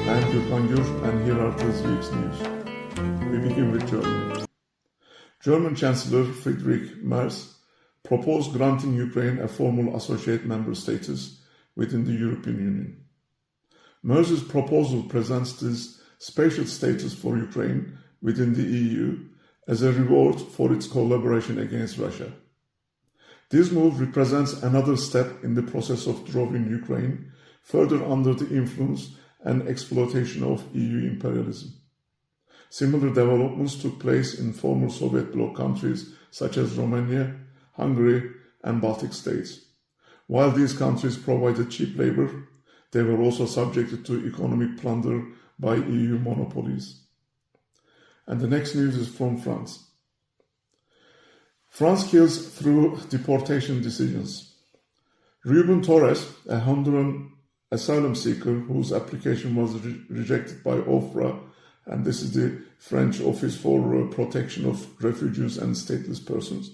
I am Gürkan, and here are this week's news. We begin with Germany. German Chancellor Friedrich Merz proposed granting Ukraine a formal associate member status within the European Union. Merz's proposal presents this special status for Ukraine within the EU as a reward for its collaboration against Russia. This move represents another step in the process of drawing Ukraine further under the influence and exploitation of EU imperialism. Similar developments took place in former Soviet bloc countries such as Romania, Hungary, and Baltic states. While these countries provided cheap labor, they were also subjected to economic plunder by EU monopolies. And the next news is from France. France kills through deportation decisions. Ruben Torres, a Honduran asylum seeker whose application was rejected by OFRA, and this is the French Office for Protection of Refugees and Stateless Persons,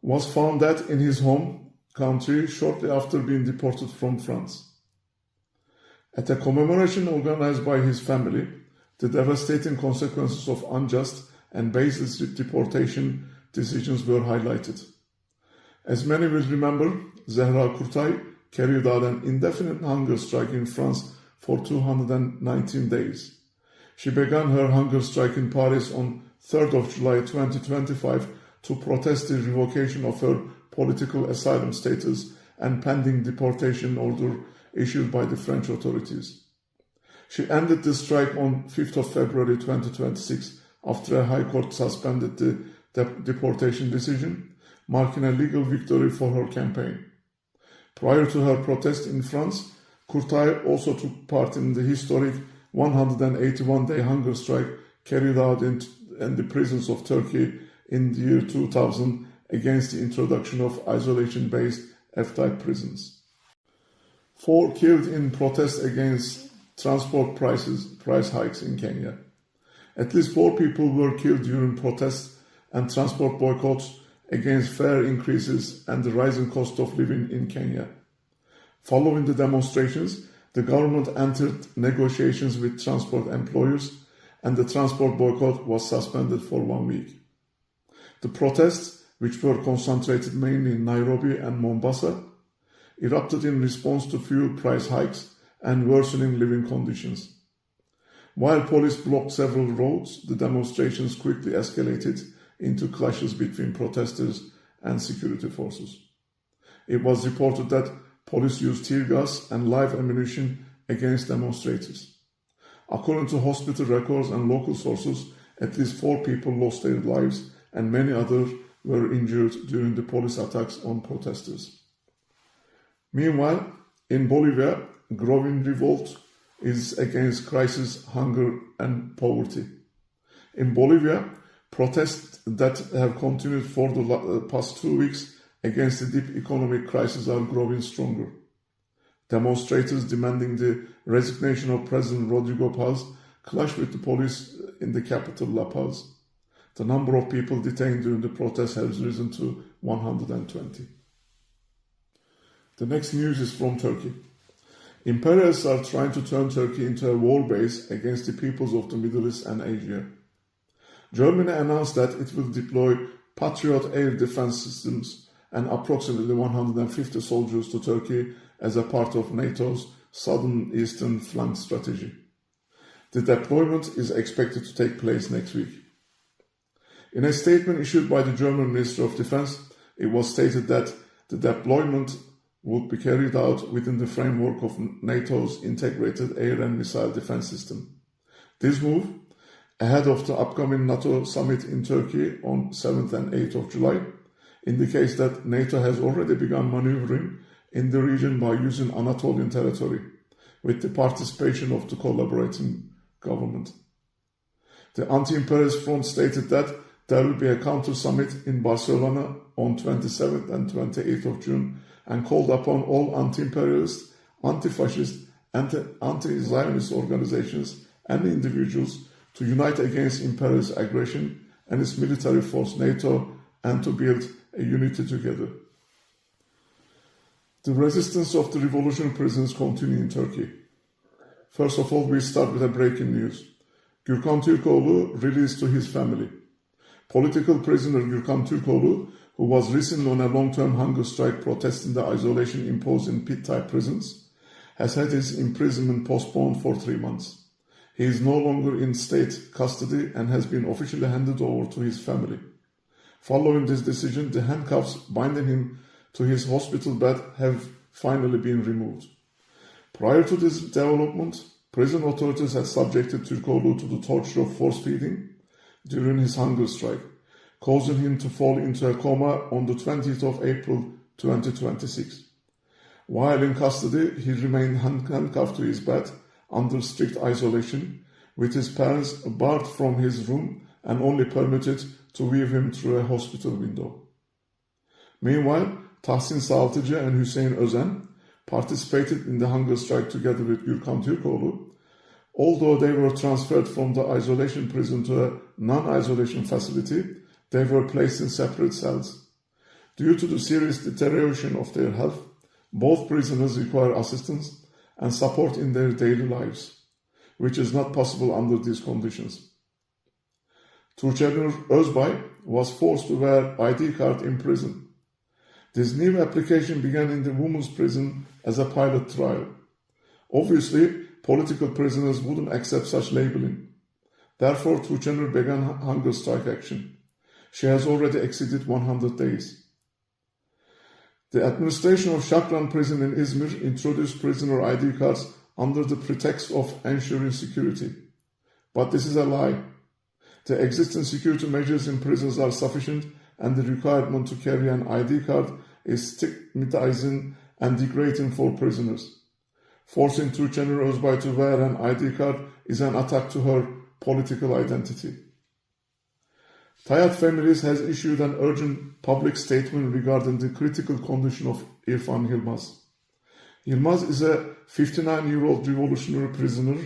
was found dead in his home country shortly after being deported from France. At a commemoration organized by his family, the devastating consequences of unjust and baseless deportation decisions were highlighted. As many will remember, Zehra Kurtay carried out an indefinite hunger strike in France for 219 days. She began her hunger strike in Paris on 3rd of July 2025 to protest the revocation of her political asylum status and pending deportation order issued by the French authorities. She ended the strike on 5th of February 2026 after a high court suspended the deportation decision, marking a legal victory for her campaign. Prior to her protest in France, Kurtay also took part in the historic 181-day hunger strike carried out in the prisons of Turkey in the year 2000 against the introduction of isolation-based F-type prisons. 4 killed in protest against transport price hikes in Kenya. At least 4 people were killed during protests and transport boycotts against fare increases and the rising cost of living in Kenya. Following the demonstrations, the government entered negotiations with transport employers, and the transport boycott was suspended for 1 week. The protests, which were concentrated mainly in Nairobi and Mombasa, erupted in response to fuel price hikes and worsening living conditions. While police blocked several roads, the demonstrations quickly escalated into clashes between protesters and security forces. It was reported that police used tear gas and live ammunition against demonstrators. According to hospital records and local sources, at least 4 people lost their lives and many others were injured during the police attacks on protesters. Meanwhile, in Bolivia, growing revolt is against crisis, hunger, and poverty. In Bolivia, protests that have continued for the past 2 weeks against the deep economic crisis are growing stronger. Demonstrators demanding the resignation of President Rodrigo Paz clashed with the police in the capital, La Paz. The number of people detained during the protests has risen to 120. The next news is from Turkey. Imperialists are trying to turn Turkey into a war base against the peoples of the Middle East and Asia. Germany announced that it will deploy Patriot air defense systems and approximately 150 soldiers to Turkey as a part of NATO's southern eastern flank strategy. The deployment is expected to take place next week. In a statement issued by the German Ministry of Defense, it was stated that the deployment would be carried out within the framework of NATO's integrated air and missile defense system. This move, ahead of the upcoming NATO summit in Turkey on 7th and 8th of July, indicates that NATO has already begun maneuvering in the region by using Anatolian territory, with the participation of the collaborating government. The anti-imperialist front stated that there will be a counter-summit in Barcelona on 27th and 28th of June and called upon all anti-imperialist, anti-fascist, and anti-Zionist organizations and individuals to unite against imperialist aggression and its military force NATO and to build a unity together. The resistance of the revolutionary prisoners continues in Turkey. First of all, we start with a breaking news. Gürkan Türkoğlu released to his family. Political prisoner Gürkan Türkoğlu, who was recently on a long-term hunger strike protesting the isolation imposed in pit-type prisons, has had his imprisonment postponed for 3 months. He is no longer in state custody and has been officially handed over to his family. Following this decision, the handcuffs binding him to his hospital bed have finally been removed. Prior to this development, prison authorities had subjected Türkoğlu to the torture of force feeding during his hunger strike, causing him to fall into a coma on the 20th of April 2026. While in custody, he remained handcuffed to his bed under strict isolation, with his parents barred from his room and only permitted to view him through a hospital window. Meanwhile, Tahsin Sağaltıcı and Hüseyin Özen participated in the hunger strike together with Gürkan Türkoğlu, although they were transferred from the isolation prison to a non-isolation facility. They were placed in separate cells. Due to the serious deterioration of their health, both prisoners require assistance and support in their daily lives, which is not possible under these conditions. Tuğçenur Özbay was forced to wear ID card in prison. This new application began in the women's prison as a pilot trial. Obviously, political prisoners wouldn't accept such labeling. Therefore, Tuğçenur began hunger strike action. She has already exceeded 100 days. The administration of Şakran prison in Izmir introduced prisoner ID cards under the pretext of ensuring security. But this is a lie. The existing security measures in prisons are sufficient, and the requirement to carry an ID card is stigmatizing and degrading for prisoners. Forcing Tuğçenur Özbay to wear an ID card is an attack to her political identity. Tayyat Families has issued an urgent public statement regarding the critical condition of İrfan Yılmaz. Yılmaz is a 59-year-old revolutionary prisoner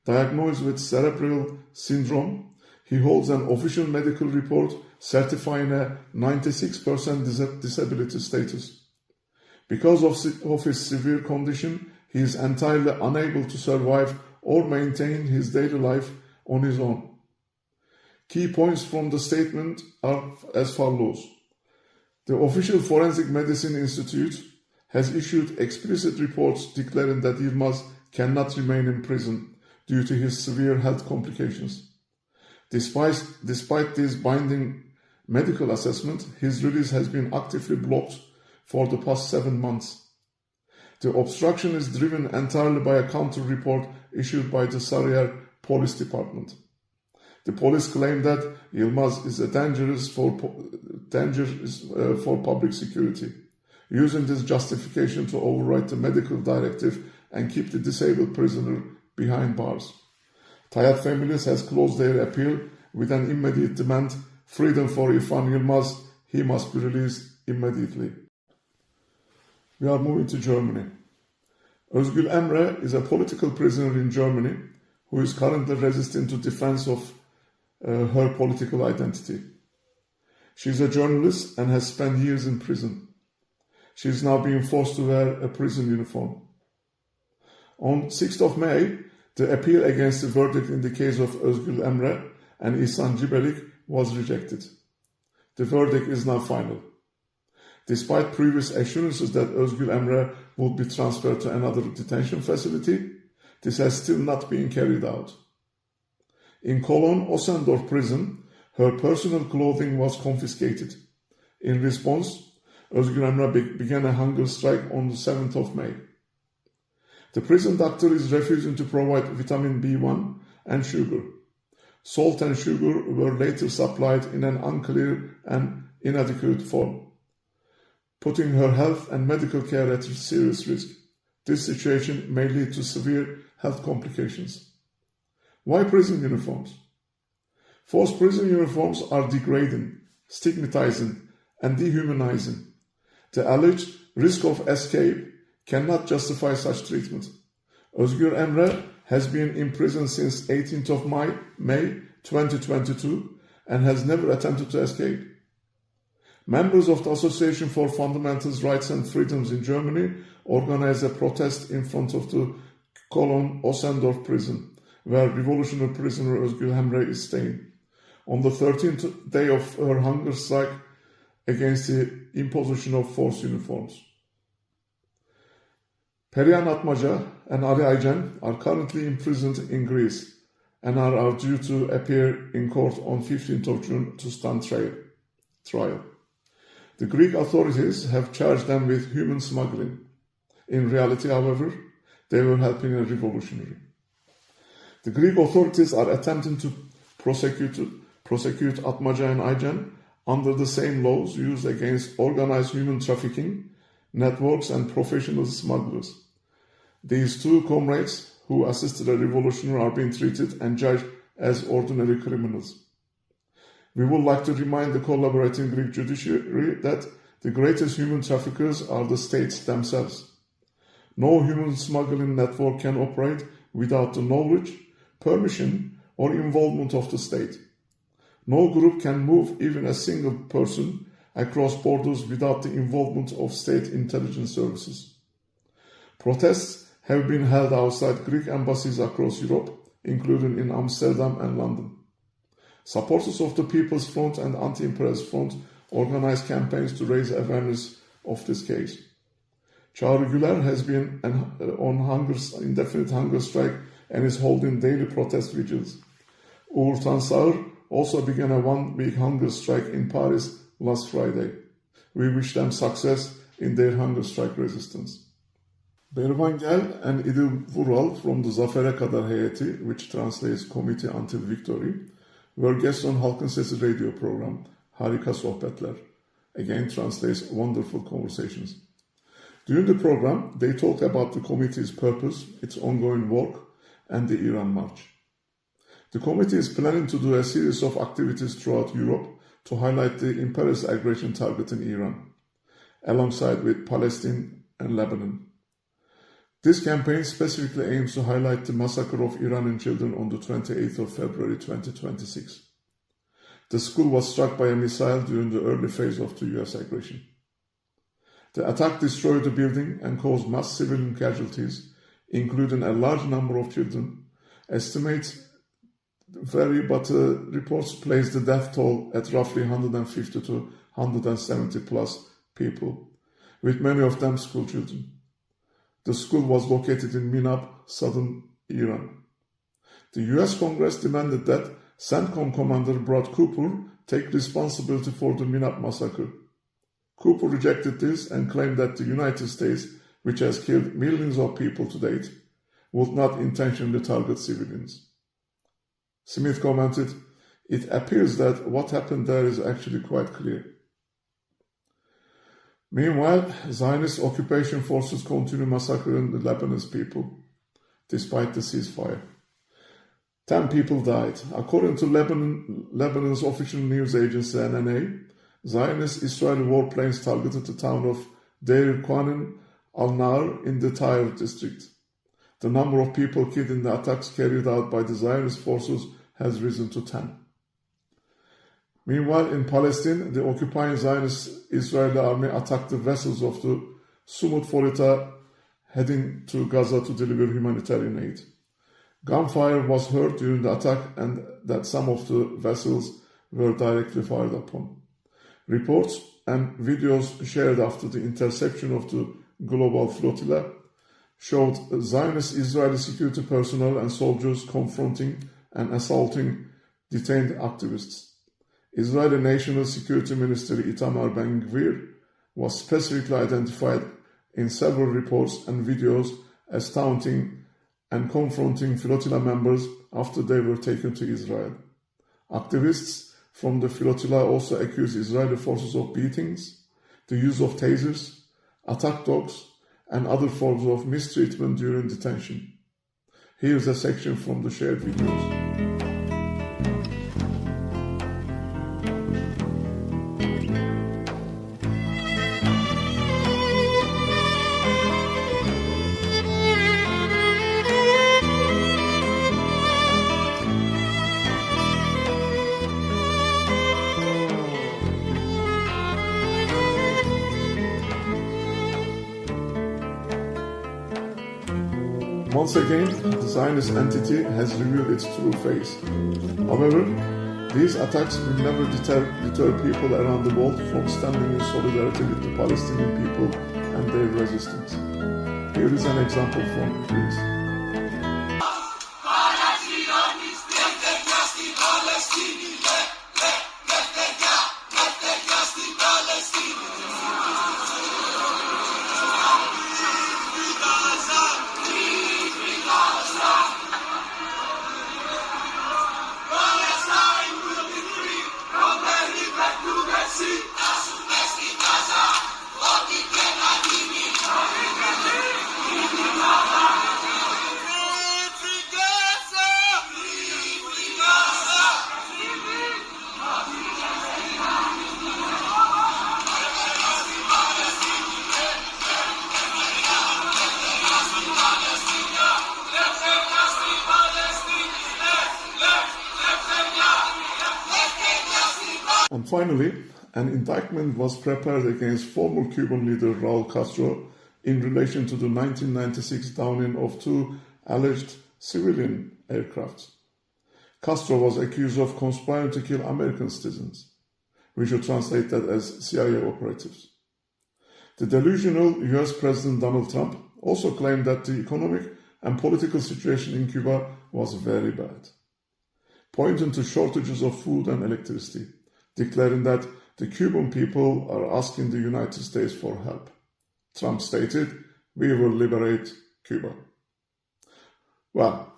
diagnosed with cerebral syndrome. He holds an official medical report certifying a 96% disability status. Because of his severe condition, he is entirely unable to survive or maintain his daily life on his own. Key points from the statement are as follows. The official Forensic Medicine Institute has issued explicit reports declaring that Yılmaz cannot remain in prison due to his severe health complications. Despite this binding medical assessment, his release has been actively blocked for the past 7 months. The obstruction is driven entirely by a counter report issued by the Sarıyer Police Department. The police claim that Yılmaz is a danger for public security, using this justification to override the medical directive and keep the disabled prisoner behind bars. Tayyat Families has closed their appeal with an immediate demand: freedom for İrfan Yılmaz, he must be released immediately. We are moving to Germany. Özgül Emre is a political prisoner in Germany who is currently resisting to defense of her political identity. She is a journalist and has spent years in prison. She is now being forced to wear a prison uniform. On 6th of May, the appeal against the verdict in the case of Özgül Emre and İhsan Cibelik was rejected. The verdict is now final. Despite previous assurances that Özgül Emre would be transferred to another detention facility, this has still not been carried out. In Cologne Ossendorf prison, her personal clothing was confiscated. In response, Özgür Emre began a hunger strike on the 7th of May. The prison doctor is refusing to provide vitamin B1 and sugar. Salt and sugar were later supplied in an unclear and inadequate form, putting her health and medical care at serious risk. This situation may lead to severe health complications. Why prison uniforms? Forced prison uniforms are degrading, stigmatizing, and dehumanizing. The alleged risk of escape cannot justify such treatment. Özgür Emre has been in prison since 18th of May 2022 and has never attempted to escape. Members of the Association for Fundamental Rights and Freedoms in Germany organized a protest in front of the Cologne Ossendorf prison, where revolutionary prisoner Özgür Emre is staying, on the 13th day of her hunger strike against the imposition of forced uniforms. Perihan Atmaca and Ali Aycan are currently imprisoned in Greece and are due to appear in court on 15th of June to stand trial. The Greek authorities have charged them with human smuggling. In reality, however, they were helping a revolutionary. The Greek authorities are attempting to prosecute Atmaca and Aycan under the same laws used against organized human trafficking networks and professional smugglers. These two comrades who assisted a revolutionary are being treated and judged as ordinary criminals. We would like to remind the collaborating Greek judiciary that the greatest human traffickers are the states themselves. No human smuggling network can operate without the knowledge, permission, or involvement of the state. No group can move even a single person across borders without the involvement of state intelligence services. Protests have been held outside Greek embassies across Europe, including in Amsterdam and London. Supporters of the People's Front and Anti-Imperialist Front organized campaigns to raise awareness of this case. Çağrı Güler has been on indefinite hunger strike and is holding daily protest vigils. Uğur Tansağır also began a one-week hunger strike in Paris last Friday. We wish them success in their hunger strike resistance. Bervan Gel and İdil Vural from the Zafer'e Kadar Heyeti, which translates Committee Until Victory, were guests on Halkın Sesi radio program, Harika Sohbetler. Again translates Wonderful Conversations. During the program, they talked about the committee's purpose, its ongoing work, and the Iran March. The committee is planning to do a series of activities throughout Europe to highlight the imperialist aggression targeting Iran, alongside with Palestine and Lebanon. This campaign specifically aims to highlight the massacre of Iranian children on the 28th of February 2026. The school was struck by a missile during the early phase of the US aggression. The attack destroyed the building and caused mass civilian casualties, including a large number of children. Estimates vary, but reports place the death toll at roughly 150 to 170 plus people, with many of them school children. The school was located in Minab, southern Iran. The US Congress demanded that CENTCOM commander Brad Cooper take responsibility for the Minab massacre. Cooper rejected this and claimed that the United States, which has killed millions of people to date, would not intentionally target civilians. Smith commented, "It appears that what happened there is actually quite clear." Meanwhile, Zionist occupation forces continue massacring the Lebanese people, despite the ceasefire. 10 people died. According to Lebanon's official news agency NNA, Zionist Israeli warplanes targeted the town of Deir Qanin al-Nar in the Tyre district. The number of people killed in the attacks carried out by the Zionist forces has risen to 10. Meanwhile, in Palestine, the occupying Zionist Israeli army attacked the vessels of the Sumut Flotilla heading to Gaza to deliver humanitarian aid. Gunfire was heard during the attack and that some of the vessels were directly fired upon. Reports and videos shared after the interception of the global flotilla showed Zionist Israeli security personnel and soldiers confronting and assaulting detained activists. Israeli National Security Minister Itamar Ben-Gvir was specifically identified in several reports and videos as taunting and confronting flotilla members after they were taken to Israel. Activists from the flotilla also accused Israeli forces of beatings, the use of tasers, attack dogs, and other forms of mistreatment during detention. Here's a section from the shared videos. once again, the Zionist entity has revealed its true face. However, these attacks will never deter people around the world from standing in solidarity with the Palestinian people and their resistance. Here is an example from Greece. And finally, an indictment was prepared against former Cuban leader Raul Castro in relation to the 1996 downing of two alleged civilian aircrafts. Castro was accused of conspiring to kill American citizens. We should translate that as CIA operatives. The delusional US President Donald Trump also claimed that the economic and political situation in Cuba was very bad, pointing to shortages of food and electricity, declaring that the Cuban people are asking the United States for help. Trump stated, "We will liberate Cuba." Well,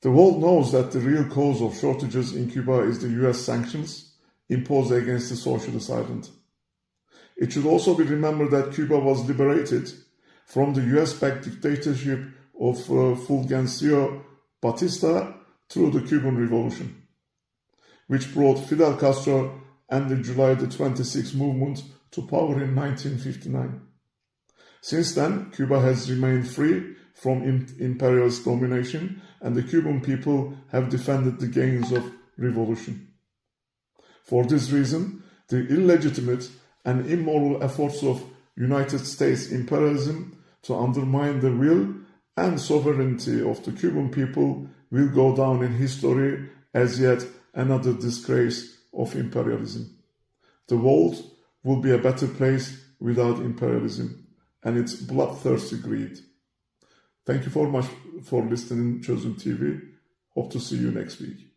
the world knows that the real cause of shortages in Cuba is the US sanctions imposed against the socialist island. It should also be remembered that Cuba was liberated from the US-backed dictatorship of Fulgencio Batista through the Cuban Revolution, which brought Fidel Castro and the July the 26th movement to power in 1959. Since then, Cuba has remained free from imperialist domination, and the Cuban people have defended the gains of revolution. For this reason, the illegitimate and immoral efforts of United States imperialism to undermine the will and sovereignty of the Cuban people will go down in history as yet another disgrace of imperialism. The world will be a better place without imperialism and its bloodthirsty greed. Thank you very much for listening, Chosen TV. Hope to see you next week.